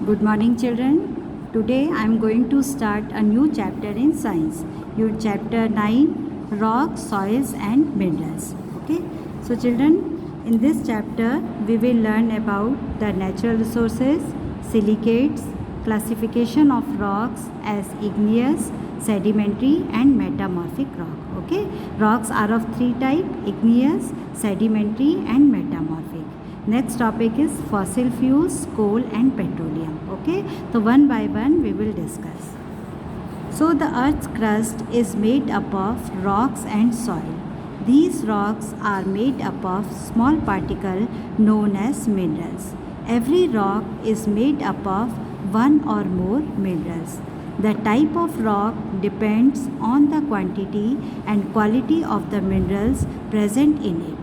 Good morning, children. Today I am going to start a new chapter in science. Your chapter 9, rocks, soils and minerals. Okay. So children, in this chapter we will learn about the natural resources, silicates, classification of rocks as igneous, sedimentary and metamorphic rock. Okay. Rocks are of three types: igneous, sedimentary and metamorphic. Next topic is fossil fuels, coal and petroleum. Okay, so one by one we will discuss. So the earth's crust is made up of rocks and soil. These rocks are made up of small particles known as minerals. Every rock is made up of one or more minerals. The type of rock depends on the quantity and quality of the minerals present in it.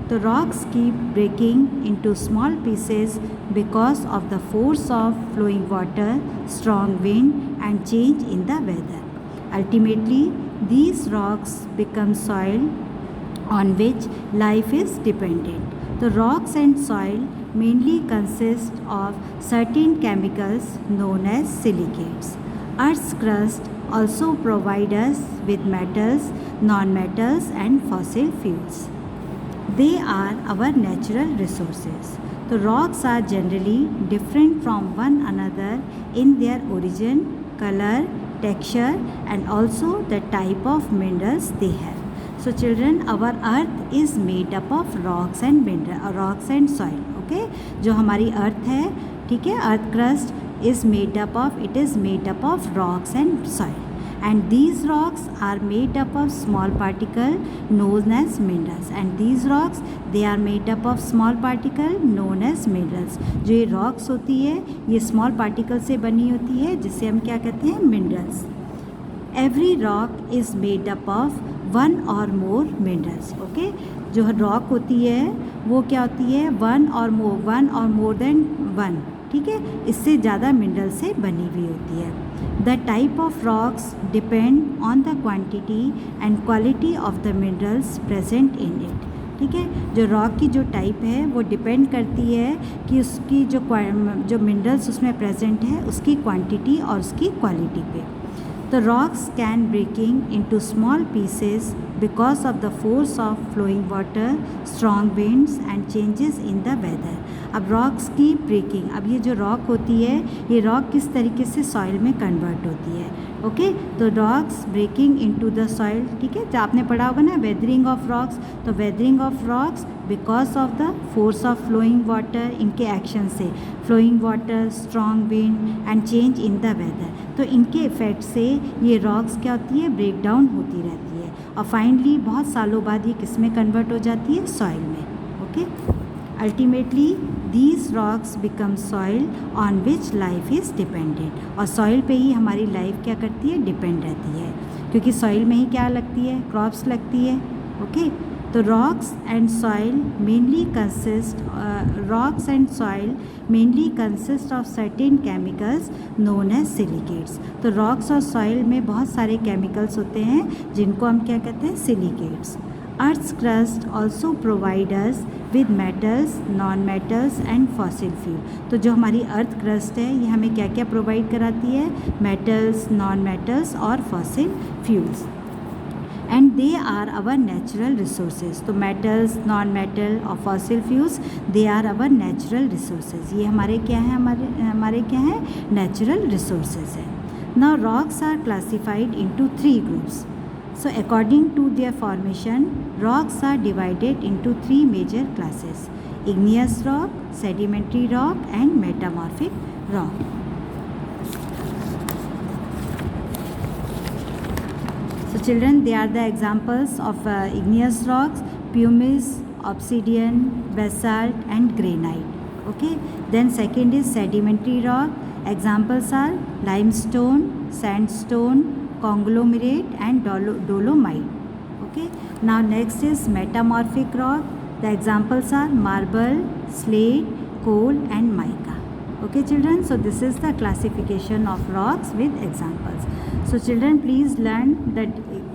The rocks keep breaking into small pieces because of the force of flowing water, strong wind and change in the weather. Ultimately, these rocks become soil on which life is dependent. The rocks and soil mainly consist of certain chemicals known as silicates. Earth's crust also provides us with metals, non-metals and fossil fuels. They are our natural resources. The rocks are generally different from one another in their origin, color, texture and also the type of minerals they have. So children, our earth is made up of rocks and soil. Okay, जो हमारी earth है, ठीक है, earth crust is made up of rocks and soil. And these rocks are made up of small particle known as minerals, and these rocks they are made up of small particle known as minerals. जो ये rocks होती है ये small particle से बनी होती है जिसे हम क्या कहते हैं, minerals. Every rock is made up of one or more minerals. Okay, जो rock होती है वो क्या होती है, one or more than one, ठीक है, इससे ज़्यादा मिनरल से बनी हुई होती है. The type of rocks depend on the quantity and quality of the minerals present in it. ठीक है, जो रॉक की जो टाइप है वो डिपेंड करती है कि उसकी जो मिनरल्स उसमें प्रेजेंट है उसकी क्वांटिटी और उसकी क्वालिटी पे. The rocks can breaking into small pieces because of the force of flowing water, strong winds and changes in the weather. अब rocks की breaking, अब ये जो rock होती है ये rock किस तरीके से soil में convert होती है. ओके, तो rocks breaking into the soil, ठीक है, जो आपने पढ़ा होगा ना weathering of rocks, तो weathering of rocks because of the force of flowing water, इनके एक्शन से flowing water, strong wind and change in the weather, तो इनके इफ़ेक्ट से ये रॉक्स क्या होती है, ब्रेक डाउन होती रहती है और फाइनली बहुत सालों बाद ये किस में कन्वर्ट हो जाती है, सॉइल में. Okay, ultimately these rocks become soil on which life is dependent. और सॉइल पे ही हमारी लाइफ क्या करती है, डिपेंड रहती है, क्योंकि सॉइल में ही क्या लगती है, क्रॉप्स लगती है. ओके, तो rocks and soil mainly consist of certain chemicals known as silicates. तो rocks और soil में बहुत सारे chemicals होते हैं जिनको हम क्या कहते हैं, silicates. Earth's crust also provide us with metals, non-metals and fossil fuel. तो जो हमारी अर्थ क्रस्ट है ये हमें क्या क्या प्रोवाइड कराती है, मेटल्स, नॉन मेटल्स और fossil fuels. And they are our natural resources. तो मेटल्स, नॉन मेटल और fossil fuels they are our natural resources. ये हमारे क्या हैं, हमारे क्या हैं, नेचुरल रिसोर्सेज हैं. Now rocks are classified into 3 groups. So according to their formation rocks are divided into 3 major classes: igneous rock, sedimentary rock and metamorphic rock. So children, they are the examples of igneous rocks: pumice, obsidian, basalt and granite. Okay, then second is sedimentary rock. Examples are limestone, sandstone, conglomerate and dolomite. Okay, now next is metamorphic rock. The examples are marble, slate, coal and mica. Okay children, so this is the classification of rocks with examples. So children, please learn the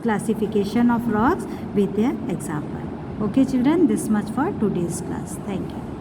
classification of rocks with their example. Okay children, this much for today's class. Thank you.